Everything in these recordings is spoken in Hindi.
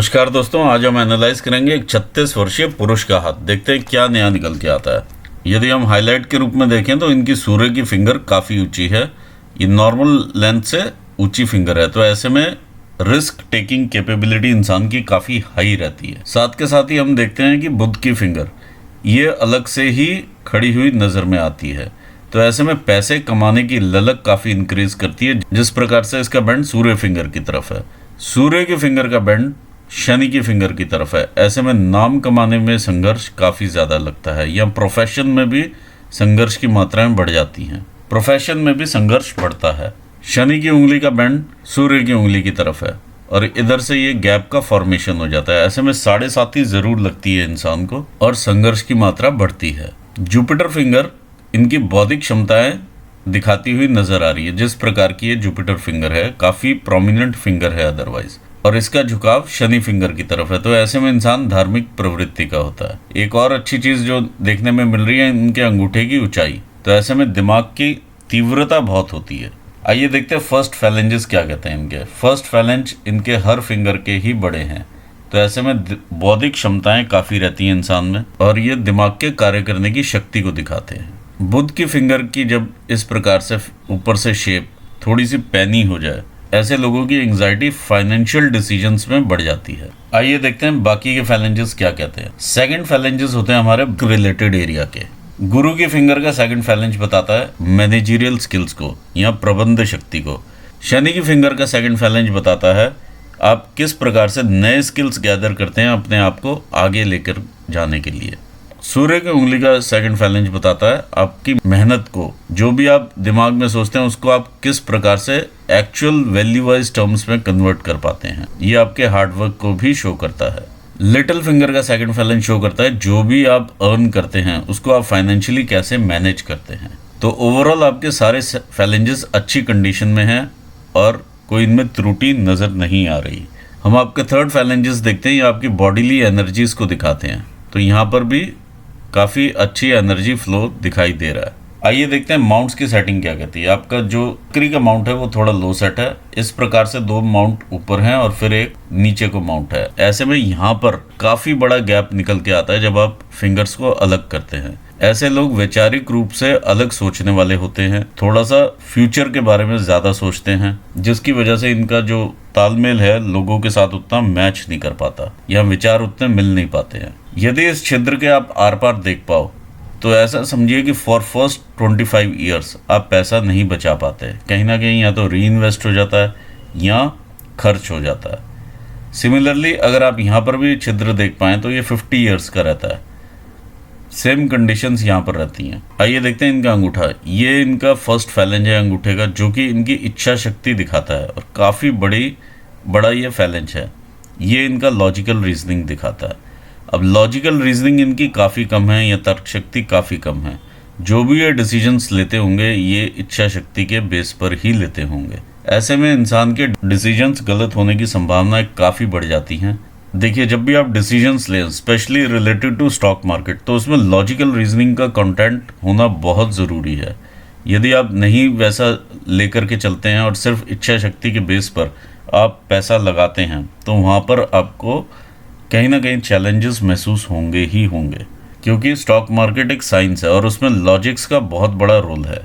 नमस्कार दोस्तों, आज हम एनालाइज करेंगे एक 36 वर्षीय पुरुष का हाथ। देखते हैं क्या नया निकल के आता है। यदि हम हाईलाइट के रूप में देखें तो इनकी सूर्य की फिंगर काफ़ी ऊंची है। ये नॉर्मल लेंथ से ऊंची फिंगर है, तो ऐसे में रिस्क टेकिंग कैपेबिलिटी इंसान की काफ़ी हाई रहती है। साथ के साथ ही हम देखते हैं कि बुध की फिंगर ये अलग से ही खड़ी हुई नज़र में आती है, तो ऐसे में पैसे कमाने की ललक काफ़ी इंक्रीज करती है। जिस प्रकार से इसका बैंड सूर्य फिंगर की तरफ है, सूर्य की फिंगर का बैंड शनि की फिंगर की तरफ है। ऐसे में नाम कमाने में संघर्ष काफ़ी ज़्यादा लगता है, या प्रोफेशन में भी संघर्ष की मात्राएं बढ़ जाती हैं। प्रोफेशन में भी संघर्ष बढ़ता है। शनि की उंगली का बैंड सूर्य की उंगली की तरफ है और इधर से ये गैप का फॉर्मेशन हो जाता है। ऐसे में 7.5 ज़रूर लगती है इंसान को और संघर्ष की मात्रा बढ़ती है। जुपिटर फिंगर इनकी बौद्धिक क्षमताएं दिखाती हुई नजर आ रही है। जिस प्रकार की ये जुपिटर फिंगर है, काफ़ी प्रोमिनेंट फिंगर है अदरवाइज, और इसका झुकाव शनि फिंगर की तरफ है, तो ऐसे में इंसान धार्मिक प्रवृत्ति का होता है। एक और अच्छी चीज़ जो देखने में मिल रही है, इनके अंगूठे की ऊंचाई, तो ऐसे में दिमाग की तीव्रता बहुत होती है। आइए देखते हैं फर्स्ट फैलेंजेस क्या कहते हैं इनके। फर्स्ट फैलेंज इनके हर फिंगर के ही बड़े हैं, तो ऐसे में बौद्धिक क्षमताएं काफ़ी रहती हैं इंसान में, और ये दिमाग के कार्य करने की शक्ति को दिखाते हैं। बुध की फिंगर की जब इस प्रकार से ऊपर से शेप थोड़ी सी पैनी हो जाए, ऐसे लोगों की एंग्जाइटी फाइनेंशियल डिसीजंस में बढ़ जाती है। आइए देखते हैं बाकी के फैलेंजेस क्या कहते हैं। सेकंड फैलेंजेस होते हैं हमारे रिलेटेड एरिया के। गुरु की फिंगर का सेकंड फैलेंज बताता है मैनेजरियल स्किल्स को या प्रबंध शक्ति को। शनि की फिंगर का सेकंड फैलेंज बताता है आप किस प्रकार से नए स्किल्स गैदर करते हैं अपने आप को आगे लेकर जाने के लिए। सूर्य की उंगली का सेकंड फैलेंज बताता है आपकी मेहनत को, जो भी आप दिमाग में सोचते हैं उसको आप किस प्रकार से एक्चुअल वैल्यू वाइज टर्म्स में कन्वर्ट कर पाते हैं। ये आपके हार्डवर्क को भी शो करता है। लिटिल फिंगर का सेकंड फैलेंज शो करता है जो भी आप अर्न करते हैं उसको आप फाइनेंशियली कैसे मैनेज करते हैं। तो ओवरऑल आपके सारे फैलेंजेस अच्छी कंडीशन में हैं और कोई इनमें त्रुटि नज़र नहीं आ रही। हम आपके थर्ड फैलेंजेस देखते हैं, ये आपकी बॉडीली एनर्जीज को दिखाते हैं, तो यहाँ पर भी काफ़ी अच्छी एनर्जी फ्लो दिखाई दे रहा है। आइए देखते हैं माउंट्स की सेटिंग क्या कहती है। आपका जो बकरी का माउंट है वो थोड़ा लो सेट है। इस प्रकार से 2 माउंट ऊपर हैं और फिर एक नीचे को माउंट है। ऐसे में यहाँ पर काफ़ी बड़ा गैप निकल के आता है जब आप फिंगर्स को अलग करते हैं। ऐसे लोग वैचारिक रूप से अलग सोचने वाले होते हैं, थोड़ा सा फ्यूचर के बारे में ज़्यादा सोचते हैं, जिसकी वजह से इनका जो तालमेल है लोगों के साथ उतना मैच नहीं कर पाता या विचार उतने मिल नहीं पाते हैं। यदि इस छिद्र के आप आर पार देख पाओ तो ऐसा समझिए कि फॉर फर्स्ट 25 ईयर्स आप पैसा नहीं बचा पाते। कहीं ना कहीं या तो री इन्वेस्ट हो जाता है या खर्च हो जाता है। सिमिलरली अगर आप यहाँ पर भी छिद्र देख पाएँ तो ये 50 ईयर्स का रहता है। सेम कंडीशंस यहाँ पर रहती हैं। आइए देखते हैं इनका अंगूठा। ये इनका फर्स्ट फैलेंज है अंगूठे का, जो कि इनकी इच्छा शक्ति दिखाता है और काफ़ी बड़ा ये फैलेंज है। ये इनका लॉजिकल रीजनिंग दिखाता है। अब लॉजिकल रीजनिंग इनकी काफ़ी कम है या तर्क शक्ति काफ़ी कम है। जो भी ये डिसीजंस लेते होंगे ये इच्छा शक्ति के बेस पर ही लेते होंगे। ऐसे में इंसान के डिसीजंस गलत होने की संभावनाएं काफ़ी बढ़ जाती हैं। देखिए, जब भी आप डिसीजंस लें specially related to stock market, तो उसमें लॉजिकल रीजनिंग का कंटेंट होना बहुत ज़रूरी है। यदि आप नहीं वैसा लेकर के चलते हैं और सिर्फ इच्छा शक्ति के बेस पर आप पैसा लगाते हैं तो वहाँ पर आपको कहीं ना कहीं चैलेंजेस महसूस होंगे ही होंगे, क्योंकि स्टॉक मार्केट एक साइंस है और उसमें लॉजिक्स का बहुत बड़ा रोल है।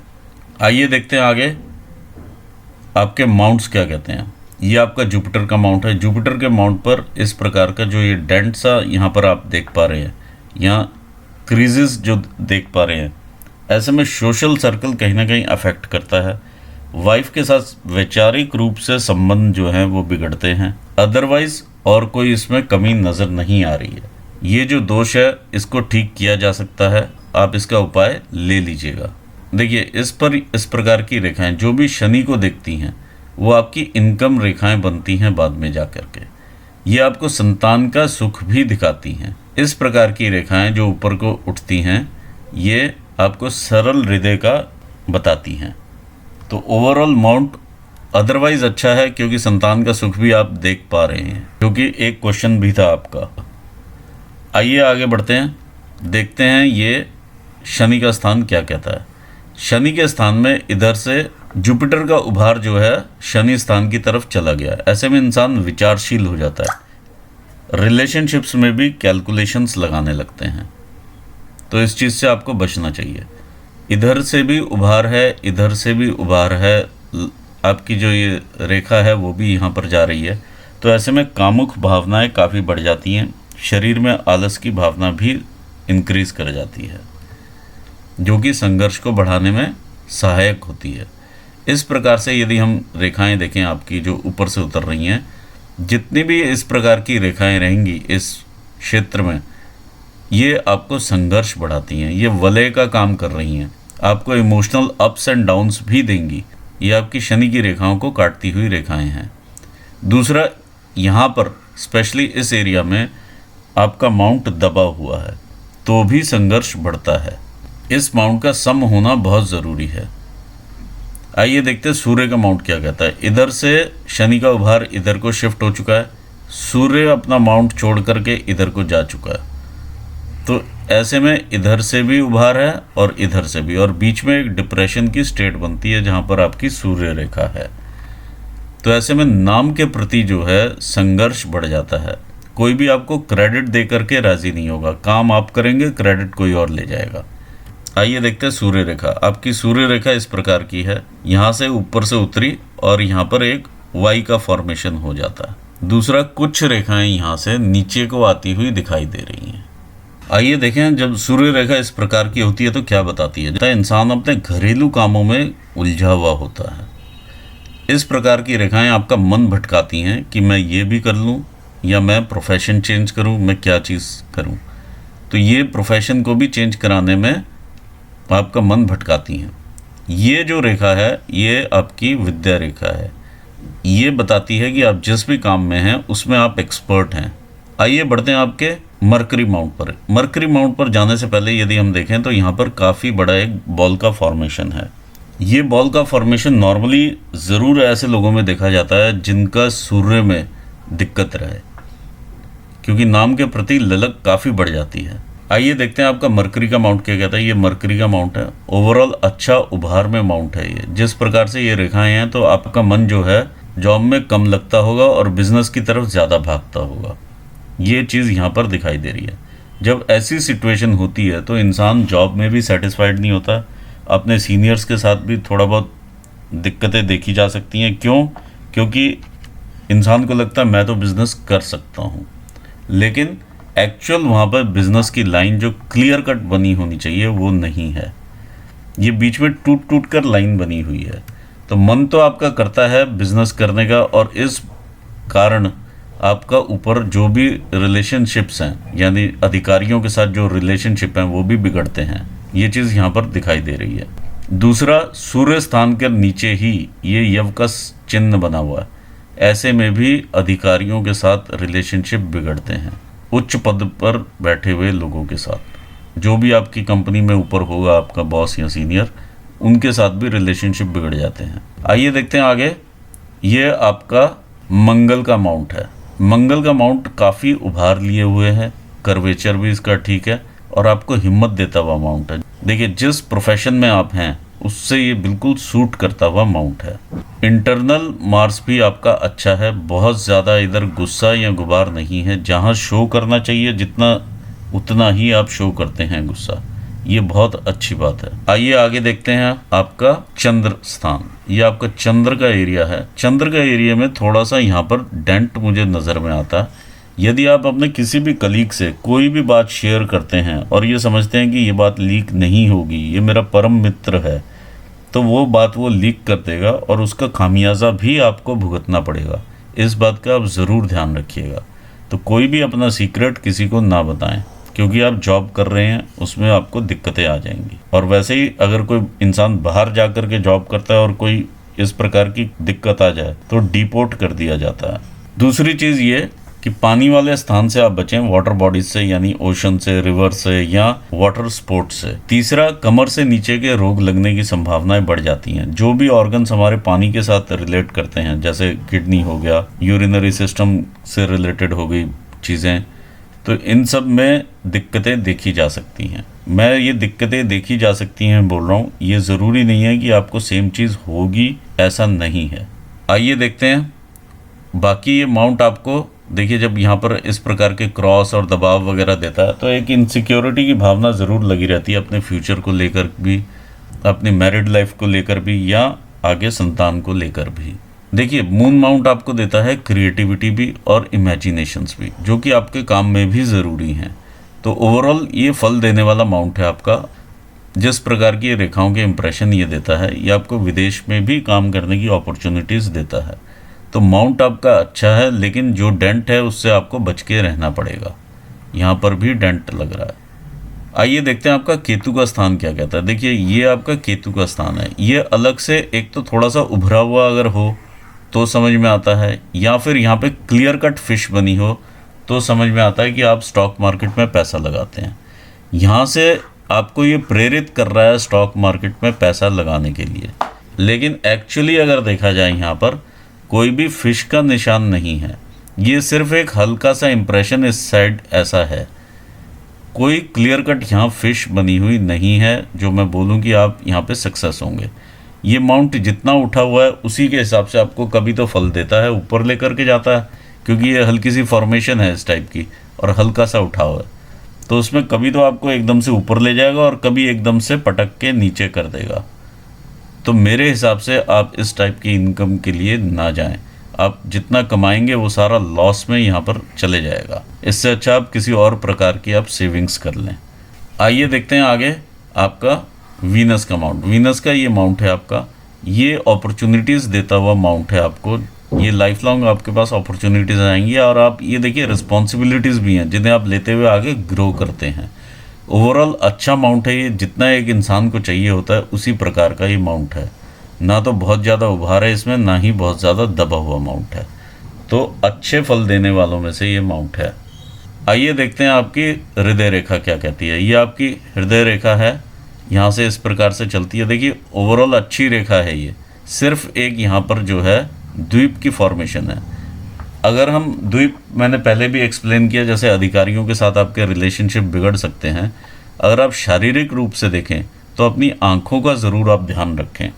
आइए देखते हैं आगे आपके माउंट्स क्या कहते हैं। ये आपका जुपिटर का माउंट है। जुपिटर के माउंट पर इस प्रकार का जो ये डेंट सा यहाँ पर आप देख पा रहे हैं, यहाँ क्रीजेस जो देख पा रहे हैं, ऐसे में सोशल सर्कल कहीं ना कहीं अफेक्ट करता है। वाइफ के साथ वैचारिक रूप से संबंध जो हैं वो बिगड़ते हैं। अदरवाइज और कोई इसमें कमी नज़र नहीं आ रही है। ये जो दोष है इसको ठीक किया जा सकता है, आप इसका उपाय ले लीजिएगा। देखिए, इस प्रकार की रेखाएं जो भी शनि को देखती हैं वो आपकी इनकम रेखाएं बनती हैं बाद में जा कर के। ये आपको संतान का सुख भी दिखाती हैं। इस प्रकार की रेखाएं जो ऊपर को उठती हैं ये आपको सरल हृदय का बताती हैं। तो ओवरऑल माउंट अदरवाइज अच्छा है, क्योंकि संतान का सुख भी आप देख पा रहे हैं, क्योंकि एक क्वेश्चन भी था आपका। आइए आगे बढ़ते हैं, देखते हैं ये शनि का स्थान क्या कहता है। शनि के स्थान में इधर से जुपिटर का उभार जो है शनि स्थान की तरफ चला गया। ऐसे में इंसान विचारशील हो जाता है। रिलेशनशिप्स में भी कैलकुलेशंस लगाने लगते हैं, तो इस चीज़ से आपको बचना चाहिए। इधर से भी उभार है, इधर से भी उभार है, आपकी जो ये रेखा है वो भी यहाँ पर जा रही है, तो ऐसे में कामुक भावनाएं काफ़ी बढ़ जाती हैं, शरीर में आलस की भावना भी इंक्रीज कर जाती है, जो कि संघर्ष को बढ़ाने में सहायक होती है। इस प्रकार से यदि हम रेखाएं देखें आपकी जो ऊपर से उतर रही हैं, जितनी भी इस प्रकार की रेखाएं रहेंगी इस क्षेत्र में, ये आपको संघर्ष बढ़ाती हैं, ये वलय का काम कर रही हैं, आपको इमोशनल अप्स एंड डाउन्स भी देंगी। ये आपकी शनि की रेखाओं को काटती हुई रेखाएं हैं। दूसरा, यहाँ पर स्पेशली इस एरिया में आपका माउंट दबा हुआ है, तो भी संघर्ष बढ़ता है। इस माउंट का सम होना बहुत ज़रूरी है। आइए देखते हैं सूर्य का माउंट क्या कहता है। इधर से शनि का उभार इधर को शिफ्ट हो चुका है, सूर्य अपना माउंट छोड़ करके इधर को जा चुका है, तो ऐसे में इधर से भी उभार है और इधर से भी, और बीच में एक डिप्रेशन की स्टेट बनती है जहाँ पर आपकी सूर्य रेखा है। तो ऐसे में नाम के प्रति जो है संघर्ष बढ़ जाता है। कोई भी आपको क्रेडिट दे करके राज़ी नहीं होगा, काम आप करेंगे, क्रेडिट कोई और ले जाएगा। आइए देखते हैं सूर्य रेखा। आपकी सूर्य रेखा इस प्रकार की है, यहाँ से ऊपर से उतरी और यहाँ पर एक वाई का फॉर्मेशन हो जाता है। दूसरा, कुछ रेखाएं यहाँ से नीचे को आती हुई दिखाई दे रही हैं। आइए देखें, जब सूर्य रेखा इस प्रकार की होती है तो क्या बताती है। इंसान अपने घरेलू कामों में उलझा हुआ होता है। इस प्रकार की रेखाएं आपका मन भटकाती हैं कि मैं ये भी कर लूँ या मैं प्रोफेशन चेंज करूँ, मैं क्या चीज़ करूँ। तो ये प्रोफेशन को भी चेंज कराने में आपका मन भटकाती हैं। ये जो रेखा है ये आपकी विद्या रेखा है, ये बताती है कि आप जिस भी काम में हैं उसमें आप एक्सपर्ट हैं। आइए बढ़ते हैं आपके मरकरी माउंट पर। मरकरी माउंट पर जाने से पहले यदि हम देखें तो यहाँ पर काफ़ी बड़ा एक बॉल का फॉर्मेशन है। ये बॉल का फॉर्मेशन नॉर्मली ज़रूर ऐसे लोगों में देखा जाता है जिनका सूर्य में दिक्कत रहे, क्योंकि नाम के प्रति ललक काफ़ी बढ़ जाती है। आइए देखते हैं आपका मरकरी का माउंट क्या कहता है। ये मरकरी का माउंट है, ओवरऑल अच्छा उभार में माउंट है ये। जिस प्रकार से ये रेखाएं हैं तो आपका मन जो है जॉब में कम लगता होगा और बिजनेस की तरफ ज़्यादा भागता होगा, ये चीज़ यहाँ पर दिखाई दे रही है। जब ऐसी सिचुएशन होती है तो इंसान जॉब में भी सेटिस्फाइड नहीं होता, अपने सीनियर्स के साथ भी थोड़ा बहुत दिक्कतें देखी जा सकती हैं। क्यों? क्योंकि इंसान को लगता है मैं तो बिज़नेस कर सकता हूँ, लेकिन एक्चुअल वहाँ पर बिज़नेस की लाइन जो क्लियर कट बनी होनी चाहिए वो नहीं है, ये बीच में टूट टूट कर लाइन बनी हुई है। तो मन तो आपका करता है बिज़नेस करने का, और इस कारण आपका ऊपर जो भी रिलेशनशिप्स हैं, यानी अधिकारियों के साथ जो रिलेशनशिप हैं वो भी बिगड़ते हैं, ये चीज़ यहाँ पर दिखाई दे रही है। दूसरा, सूर्य स्थान के नीचे ही ये यव का चिन्ह बना हुआ है, ऐसे में भी अधिकारियों के साथ रिलेशनशिप बिगड़ते हैं। उच्च पद पर बैठे हुए लोगों के साथ, जो भी आपकी कंपनी में ऊपर होगा आपका बॉस या सीनियर, उनके साथ भी रिलेशनशिप बिगड़ जाते हैं। आइए देखते हैं आगे। ये आपका मंगल का माउंट है। मंगल का माउंट काफ़ी उभार लिए हुए है, कर्वेचर भी इसका ठीक है, और आपको हिम्मत देता हुआ माउंट है। देखिए, जिस प्रोफेशन में आप हैं उससे ये बिल्कुल सूट करता हुआ माउंट है। इंटरनल मार्स भी आपका अच्छा है, बहुत ज़्यादा इधर गुस्सा या गुबार नहीं है। जहाँ शो करना चाहिए जितना, उतना ही आप शो करते हैं गुस्सा, ये बहुत अच्छी बात है। आइए आगे देखते हैं आपका चंद्र स्थान। ये आपका चंद्र का एरिया है। चंद्र का एरिया में थोड़ा सा यहाँ पर डेंट मुझे नज़र में आता है। यदि आप अपने किसी भी कलीग से कोई भी बात शेयर करते हैं और ये समझते हैं कि ये बात लीक नहीं होगी, ये मेरा परम मित्र है, तो वो बात वो लीक कर देगा और उसका खामियाजा भी आपको भुगतना पड़ेगा। इस बात का आप ज़रूर ध्यान रखिएगा। तो कोई भी अपना सीक्रेट किसी को ना बताएं, क्योंकि आप जॉब कर रहे हैं उसमें आपको दिक्कतें आ जाएंगी। और वैसे ही अगर कोई इंसान बाहर जा कर के जॉब करता है और कोई इस प्रकार की दिक्कत आ जाए तो डिपोर्ट कर दिया जाता है। दूसरी चीज़ ये कि पानी वाले स्थान से आप बचें, वाटर बॉडीज से, यानी ओशन से, रिवर से या वाटर स्पोर्ट्स से। तीसरा, कमर से नीचे के रोग लगने की संभावनाएं बढ़ जाती हैं। जो भी ऑर्गन्स हमारे पानी के साथ रिलेट करते हैं, जैसे किडनी हो गया, यूरिनरी सिस्टम से रिलेटेड हो गई चीज़ें, तो इन सब में दिक्कतें देखी जा सकती हैं। मैं ये दिक्कतें देखी जा सकती हैं बोल रहा हूँ, ये ज़रूरी नहीं है कि आपको सेम चीज़ होगी, ऐसा नहीं है। आइए देखते हैं बाकी। ये माउंट आपको देखिए जब यहाँ पर इस प्रकार के क्रॉस और दबाव वगैरह देता है तो एक इनसिक्योरिटी की भावना ज़रूर लगी रहती है, अपने फ्यूचर को लेकर भी, अपनी मैरिड लाइफ को लेकर भी, या आगे संतान को लेकर भी। देखिए मून माउंट आपको देता है क्रिएटिविटी भी और इमेजिनेशंस भी, जो कि आपके काम में भी ज़रूरी हैं। तो ओवरऑल ये फल देने वाला माउंट है आपका। जिस प्रकार की रेखाओं के इंप्रेशन ये देता है, ये आपको विदेश में भी काम करने की अपॉर्चुनिटीज़ देता है। तो माउंट आपका अच्छा है, लेकिन जो डेंट है उससे आपको बच के रहना पड़ेगा। यहाँ पर भी डेंट लग रहा है। आइए देखते हैं आपका केतु का स्थान क्या कहता है। देखिए ये आपका केतु का स्थान है। ये अलग से एक तो थोड़ा सा उभरा हुआ अगर हो तो समझ में आता है, या फिर यहाँ पे क्लियर कट फिश बनी हो तो समझ में आता है कि आप स्टॉक मार्केट में पैसा लगाते हैं। यहाँ से आपको ये प्रेरित कर रहा है स्टॉक मार्केट में पैसा लगाने के लिए। लेकिन एक्चुअली अगर देखा जाए यहाँ पर कोई भी फिश का निशान नहीं है। ये सिर्फ एक हल्का सा इंप्रेशन इस साइड ऐसा है, कोई क्लियर कट यहाँ फिश बनी हुई नहीं है जो मैं बोलूँ कि आप यहाँ पे सक्सेस होंगे। ये माउंट जितना उठा हुआ है उसी के हिसाब से आपको कभी तो फल देता है, ऊपर लेकर के जाता है, क्योंकि ये हल्की सी फॉर्मेशन है इस टाइप की और हल्का सा उठा हुआ है, तो उसमें कभी तो आपको एकदम से ऊपर ले जाएगा और कभी एकदम से पटक के नीचे कर देगा। तो मेरे हिसाब से आप इस टाइप की इनकम के लिए ना जाएं। आप जितना कमाएंगे वो सारा लॉस में यहाँ पर चले जाएगा। इससे अच्छा आप किसी और प्रकार की आप सेविंग्स कर लें। आइए देखते हैं आगे आपका वीनस का माउंट। वीनस का ये माउंट है आपका, ये अपॉर्चुनिटीज़ देता हुआ माउंट है आपको। ये लाइफ लॉन्ग आपके पास अपॉर्चुनिटीज़ आएंगी और आप ये देखिए रिस्पॉन्सिबिलिटीज़ भी हैं जिन्हें आप लेते हुए आगे ग्रो करते हैं। ओवरऑल अच्छा माउंट है ये, जितना एक इंसान को चाहिए होता है उसी प्रकार का ये माउंट है। ना तो बहुत ज़्यादा उभार है इसमें, ना ही बहुत ज़्यादा दबा हुआ माउंट है। तो अच्छे फल देने वालों में से ये माउंट है। आइए देखते हैं आपकी हृदय रेखा क्या कहती है। ये आपकी हृदय रेखा है, यहाँ से इस प्रकार से चलती है। देखिए ओवरऑल अच्छी रेखा है ये, सिर्फ एक यहाँ पर जो है द्वीप की फॉर्मेशन है। अगर हम द्वीप, मैंने पहले भी एक्सप्लेन किया, जैसे अधिकारियों के साथ आपके रिलेशनशिप बिगड़ सकते हैं। अगर आप शारीरिक रूप से देखें तो अपनी आँखों का ज़रूर आप ध्यान रखें,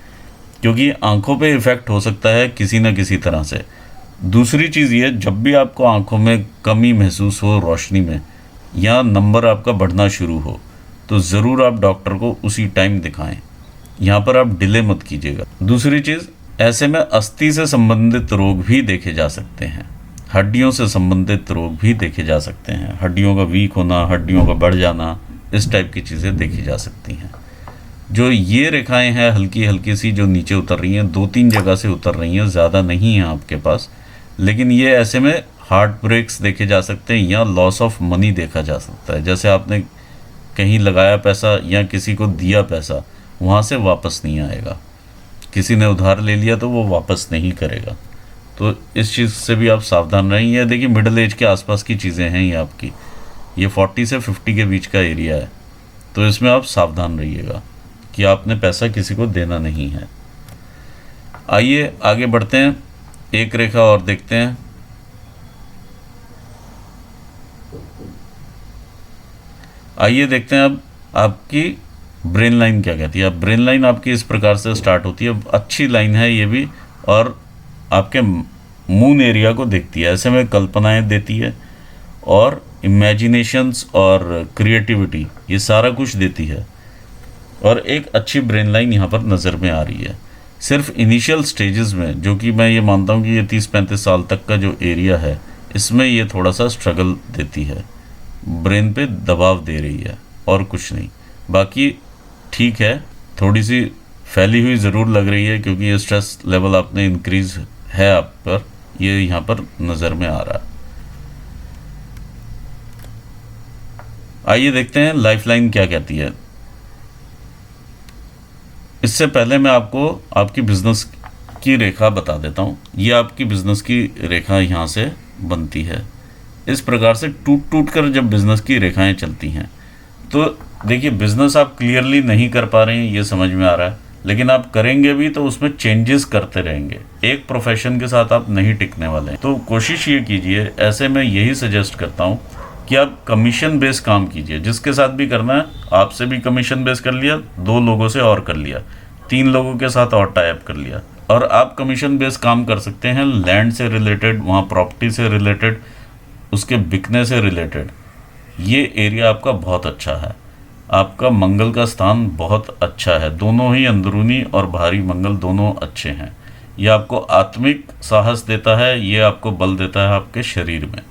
क्योंकि आँखों पे इफ़ेक्ट हो सकता है किसी न किसी तरह से। दूसरी चीज़ ये, जब भी आपको आँखों में कमी महसूस हो रोशनी में, या नंबर आपका बढ़ना शुरू हो, तो ज़रूर आप डॉक्टर को उसी टाइम दिखाएं। यहाँ पर आप डिले मत कीजिएगा। दूसरी चीज़, ऐसे में अस्थि से संबंधित रोग भी देखे जा सकते हैं, हड्डियों से संबंधित रोग भी देखे जा सकते हैं। हड्डियों का वीक होना, हड्डियों का बढ़ जाना, इस टाइप की चीज़ें देखी जा सकती हैं। जो ये रेखाएं हैं हल्की हल्की सी जो नीचे उतर रही हैं, 2-3 जगह से उतर रही हैं, ज़्यादा नहीं है आपके पास, लेकिन ये ऐसे में हार्ट ब्रेक्स देखे जा सकते हैं या लॉस ऑफ मनी देखा जा सकता है। जैसे आपने कहीं लगाया पैसा या किसी को दिया पैसा, वहाँ से वापस नहीं आएगा। किसी ने उधार ले लिया तो वो वापस नहीं करेगा। तो इस चीज़ से भी आप सावधान रहें। ये देखिए मिडिल एज के आसपास की चीज़ें हैं ये आपकी, ये 40 से 50 के बीच का एरिया है। तो इसमें आप सावधान रहिएगा कि आपने पैसा किसी को देना नहीं है। आइए आगे बढ़ते हैं, एक रेखा और देखते हैं। आइए देखते हैं अब आपकी ब्रेन लाइन क्या कहती है। अब ब्रेन लाइन आपकी इस प्रकार से स्टार्ट होती है, अच्छी लाइन है ये भी, और आपके मून एरिया को देखती है। ऐसे में कल्पनाएं देती है और इमेजिनेशंस और क्रिएटिविटी, ये सारा कुछ देती है। और एक अच्छी ब्रेन लाइन यहाँ पर नज़र में आ रही है। सिर्फ इनिशियल स्टेजेस में, जो कि मैं ये मानता हूँ कि ये 30-35 साल तक का जो एरिया है, इसमें ये थोड़ा सा स्ट्रगल देती है, ब्रेन पे दबाव दे रही है और कुछ नहीं। बाकी ठीक है, थोड़ी सी फैली हुई ज़रूर लग रही है क्योंकि ये स्ट्रेस लेवल आपने इंक्रीज है आप पर, ये यहाँ पर नज़र में आ रहा है। आइए देखते हैं लाइफलाइन क्या कहती है। इससे पहले मैं आपको आपकी बिज़नेस की रेखा बता देता हूँ। ये आपकी बिज़नेस की रेखा यहाँ से बनती है। इस प्रकार से टूट टूट कर जब बिज़नेस की रेखाएं चलती हैं, तो देखिए बिज़नेस आप क्लियरली नहीं कर पा रहे हैं, ये समझ में आ रहा है, लेकिन आप करेंगे भी तो उसमें चेंजेस करते रहेंगे। एक प्रोफेशन के साथ आप नहीं टिकने वाले हैं। तो कोशिश ये कीजिए, ऐसे मैं यही सजेस्ट करता हूँ कि आप कमीशन बेस काम कीजिए। जिसके साथ भी करना है, आपसे भी कमीशन बेस कर लिया, 2 लोगों से और कर लिया, 3 लोगों के साथ और टाई अप कर लिया। और आप कमीशन बेस काम कर सकते हैं लैंड से रिलेटेड, वहाँ प्रॉपर्टी से रिलेटेड, उसके बिकने से रिलेटेड ये एरिया आपका बहुत अच्छा है। आपका मंगल का स्थान बहुत अच्छा है, दोनों ही अंदरूनी और बाहरी मंगल दोनों अच्छे हैं। ये आपको आत्मिक साहस देता है, ये आपको बल देता है आपके शरीर में।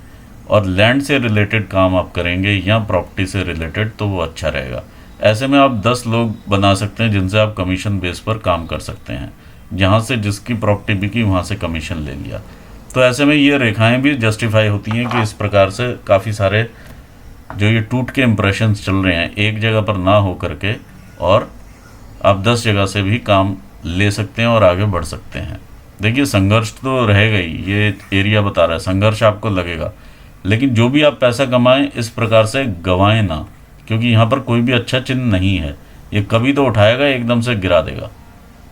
और लैंड से रिलेटेड काम आप करेंगे या प्रॉपर्टी से रिलेटेड तो वो अच्छा रहेगा। ऐसे में आप 10 लोग बना सकते हैं जिनसे आप कमीशन बेस पर काम कर सकते हैं। जहाँ से जिसकी प्रॉपर्टी बिकी वहाँ से कमीशन ले लिया। तो ऐसे में ये रेखाएं भी जस्टिफाई होती हैं कि इस प्रकार से काफ़ी सारे जो ये टूट के इम्प्रेशंस चल रहे हैं एक जगह पर ना हो करके, और आप 10 जगह से भी काम ले सकते हैं और आगे बढ़ सकते हैं। देखिए संघर्ष तो रहेगा ही, ये एरिया बता रहा है संघर्ष आपको लगेगा, लेकिन जो भी आप पैसा कमाएं इस प्रकार से गंवाएं ना, क्योंकि यहाँ पर कोई भी अच्छा चिन्ह नहीं है। ये कभी तो उठाएगा एकदम से गिरा देगा।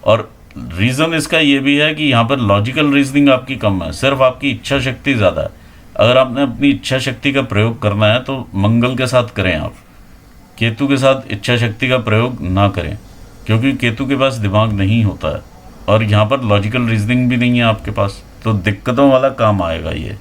और रीज़न इसका ये भी है कि यहाँ पर लॉजिकल रीजनिंग आपकी कम है, सिर्फ आपकी इच्छा शक्ति ज़्यादा है। अगर आपने अपनी इच्छा शक्ति का प्रयोग करना है तो मंगल के साथ करें आप, केतु के साथ इच्छा शक्ति का प्रयोग ना करें, क्योंकि केतु के पास दिमाग नहीं होता है और यहाँ पर लॉजिकल रीजनिंग भी नहीं है आपके पास, तो दिक्कतों वाला काम आएगा, ये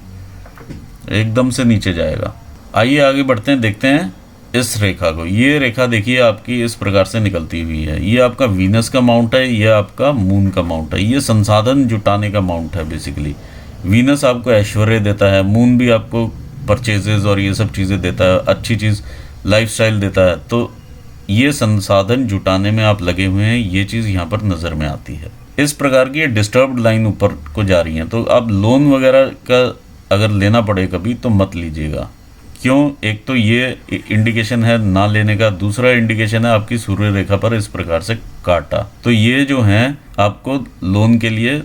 एकदम से नीचे जाएगा। आइए आगे बढ़ते हैं, देखते हैं इस रेखा को। ये रेखा देखिए आपकी इस प्रकार से निकलती हुई है। ये आपका वीनस का माउंट है, ये आपका मून का माउंट है। ये संसाधन जुटाने का माउंट है बेसिकली। वीनस आपको ऐश्वर्य देता है, मून भी आपको परचेजेस और ये सब चीज़ें देता है, अच्छी चीज़ लाइफस्टाइल देता है। तो ये संसाधन जुटाने में आप लगे हुए हैं, ये चीज़ यहाँ पर नज़र में आती है। इस प्रकार की ये डिस्टर्ब्ड लाइन ऊपर को जा रही है, तो आप लोन वगैरह का अगर लेना पड़े कभी तो मत लीजिएगा। क्यों? एक तो ये इंडिकेशन है ना लेने का, दूसरा इंडिकेशन है आपकी सूर्य रेखा पर इस प्रकार से काटा। तो ये जो है आपको लोन के लिए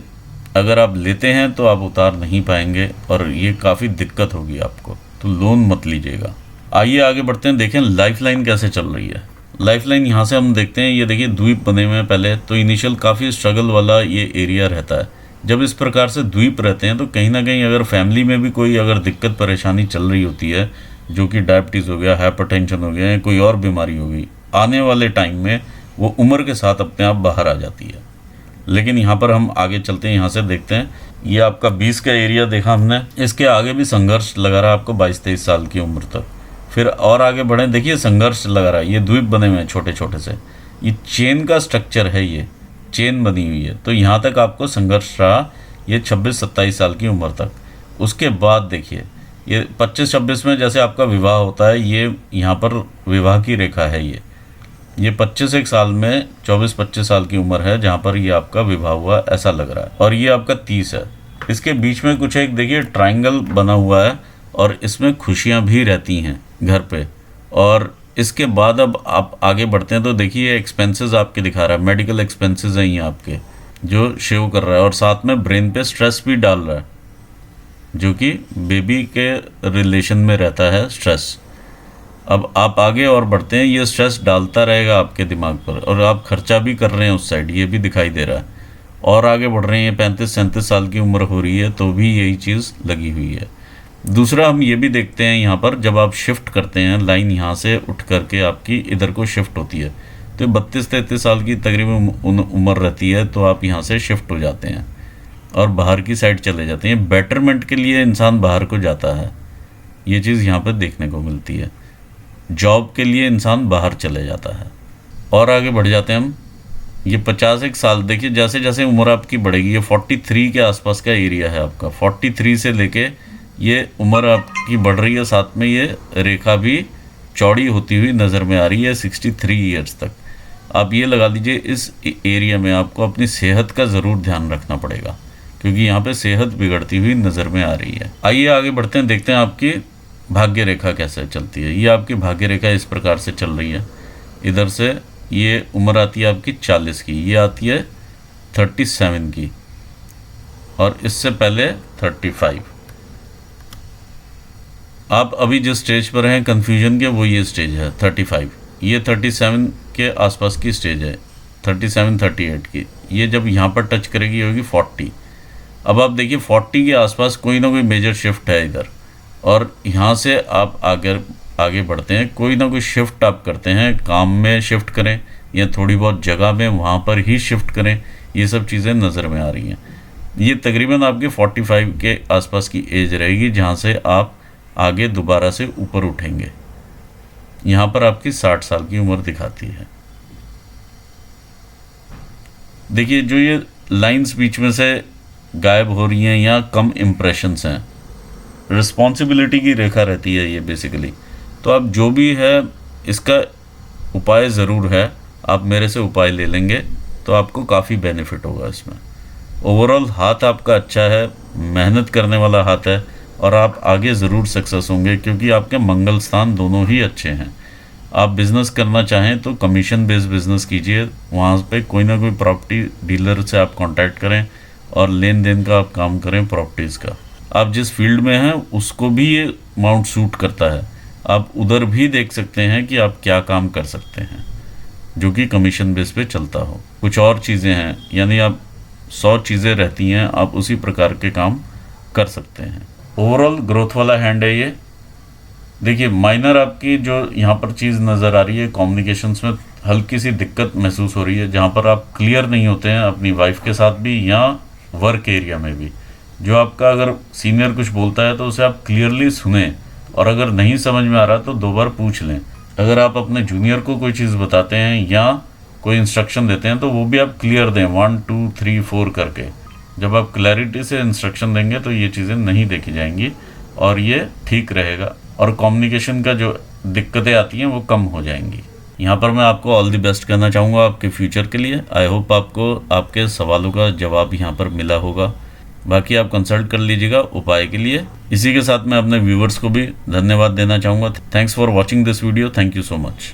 अगर आप लेते हैं तो आप उतार नहीं पाएंगे और ये काफ़ी दिक्कत होगी आपको, तो लोन मत लीजिएगा। आइए आगे बढ़ते हैं, देखें लाइफ लाइन कैसे चल रही है। लाइफ लाइन यहाँ से हम देखते हैं, ये देखिए द्वीप बने हुए हैं पहले, तो इनिशियल काफ़ी स्ट्रगल वाला ये एरिया रहता है। जब इस प्रकार से द्वीप रहते हैं तो कहीं ना कहीं अगर फैमिली में भी कोई अगर दिक्कत परेशानी चल रही होती है, जो कि डायबिटीज़ हो गया, हाइपरटेंशन हो गया, कोई और बीमारी हो गई, आने वाले टाइम में वो उम्र के साथ अपने आप बाहर आ जाती है। लेकिन यहाँ पर हम आगे चलते हैं, यहाँ से देखते हैं। ये आपका 20 का एरिया देखा हमने, इसके आगे भी संघर्ष लगा रहा है आपको 22-23 साल की उम्र तक। फिर और आगे बढ़ें, देखिए संघर्ष लगा रहा है, ये द्वीप बने हुए हैं छोटे छोटे से, ये चेन का स्ट्रक्चर है, ये चेन बनी हुई है। तो यहाँ तक आपको संघर्ष रहा ये 26-27 साल की उम्र तक। उसके बाद देखिए ये 25-26 में जैसे आपका विवाह होता है, ये यहाँ पर विवाह की रेखा है। ये 25 साल में 24-25 साल की उम्र है जहाँ पर ये आपका विवाह हुआ, ऐसा लग रहा है। और ये आपका 30 है। इसके बीच में कुछ एक देखिए ट्रायंगल बना हुआ है और इसमें खुशियाँ भी रहती हैं घर पे। और इसके बाद अब आप आगे बढ़ते हैं तो देखिए एक्सपेंसेस आपके दिखा रहा है, मेडिकल एक्सपेंसेस हैं ये आपके जो शेव कर रहा है, और साथ में ब्रेन पे स्ट्रेस भी डाल रहा है, जो कि बेबी के रिलेशन में रहता है स्ट्रेस। अब आप आगे और बढ़ते हैं, ये स्ट्रेस डालता रहेगा आपके दिमाग पर और आप खर्चा भी कर रहे हैं उस साइड, ये भी दिखाई दे रहा है। और आगे बढ़ रहे हैं, 35-37 साल की उम्र हो रही है तो भी यही चीज़ लगी हुई है। दूसरा हम ये भी देखते हैं यहाँ पर, जब आप शिफ्ट करते हैं लाइन यहाँ से उठ करके आपकी इधर को शिफ्ट होती है, तो 32-33 साल की तकरीबन उम्र रहती है, तो आप यहाँ से शिफ्ट हो जाते हैं और बाहर की साइड चले जाते हैं। बेटरमेंट के लिए इंसान बाहर को जाता है, ये चीज़ यहाँ पर देखने को मिलती है। जॉब के लिए इंसान बाहर चले जाता है। और आगे बढ़ जाते हैं हम, ये 51 साल, देखिए जैसे जैसे उम्र आपकी बढ़ेगी, ये 43 के आसपास का एरिया है आपका। 43 से लेके ये उम्र आपकी बढ़ रही है, साथ में ये रेखा भी चौड़ी होती हुई नज़र में आ रही है 63 ईयर्स तक। आप ये लगा लीजिए इस एरिया में आपको अपनी सेहत का ज़रूर ध्यान रखना पड़ेगा, क्योंकि यहाँ पे सेहत बिगड़ती हुई नज़र में आ रही है। आइए आगे बढ़ते हैं, देखते हैं आपकी भाग्य रेखा कैसे चलती है। ये आपकी भाग्य रेखा इस प्रकार से चल रही है। इधर से ये उम्र आती है आपकी 40 की, ये आती है 37 की, और इससे पहले 35। आप अभी जिस स्टेज पर हैं कन्फ्यूजन के, वो ये स्टेज है 35। ये 37 के आसपास की स्टेज है, 37-38 की। ये जब यहाँ पर टच करेगी होगी 40। अब आप देखिए 40 के आसपास कोई ना कोई मेजर शिफ्ट है इधर, और यहाँ से आप आगे बढ़ते हैं, कोई ना कोई शिफ्ट आप करते हैं, काम में शिफ्ट करें या थोड़ी बहुत जगह में वहाँ पर ही शिफ्ट करें, ये सब चीज़ें नज़र में आ रही हैं। ये तकरीबन आपके 45 के आसपास की एज रहेगी जहाँ से आप आगे दोबारा से ऊपर उठेंगे। यहाँ पर आपकी 60 साल की उम्र दिखाती है। देखिए जो ये लाइंस बीच में से गायब हो रही हैं या कम इम्प्रेशंस हैं, रिस्पॉन्सिबिलिटी की रेखा रहती है ये बेसिकली। तो अब जो भी है इसका उपाय ज़रूर है, आप मेरे से उपाय ले लेंगे तो आपको काफ़ी बेनिफिट होगा इसमें। ओवरऑल हाथ आपका अच्छा है, मेहनत करने वाला हाथ है और आप आगे ज़रूर सक्सेस होंगे क्योंकि आपके मंगल स्थान दोनों ही अच्छे हैं। आप बिज़नेस करना चाहें तो कमीशन बेस्ड बिज़नेस कीजिए, वहाँ पे कोई ना कोई प्रॉपर्टी डीलर से आप कांटेक्ट करें और लेन देन का आप काम करें प्रॉपर्टीज़ का। आप जिस फील्ड में हैं उसको भी ये अमाउंट सूट करता है, आप उधर भी देख सकते हैं कि आप क्या काम कर सकते हैं जो कि कमीशन बेस पे चलता हो। कुछ और चीज़ें हैं, यानी आप 100 चीज़ें रहती हैं, आप उसी प्रकार के काम कर सकते हैं। ओवरऑल ग्रोथ वाला हैंड है ये। देखिए माइनर आपकी जो यहाँ पर चीज़ नज़र आ रही है, कम्युनिकेशंस में हल्की सी दिक्कत महसूस हो रही है, जहाँ पर आप क्लियर नहीं होते हैं अपनी वाइफ के साथ भी या वर्क एरिया में भी। जो आपका अगर सीनियर कुछ बोलता है तो उसे आप क्लियरली सुने और अगर नहीं समझ में आ रहा तो 2 बार पूछ लें। अगर आप अपने जूनियर को कोई चीज़ बताते हैं या कोई इंस्ट्रक्शन देते हैं तो वो भी आप क्लियर दें 1 2 3 4 करके। जब आप क्लैरिटी से इंस्ट्रक्शन देंगे तो ये चीज़ें नहीं देखी जाएंगी और ये ठीक रहेगा और कम्युनिकेशन का जो दिक्कतें आती हैं वो कम हो जाएंगी। यहाँ पर मैं आपको ऑल द बेस्ट कहना चाहूँगा आपके फ्यूचर के लिए। आई होप आपको आपके सवालों का जवाब यहाँ पर मिला होगा। बाकी आप कंसल्ट कर लीजिएगा उपाय के लिए। इसी के साथ मैं अपने व्यूवर्स को भी धन्यवाद देना चाहूँगा। Thanks for watching this video. Thank you so much.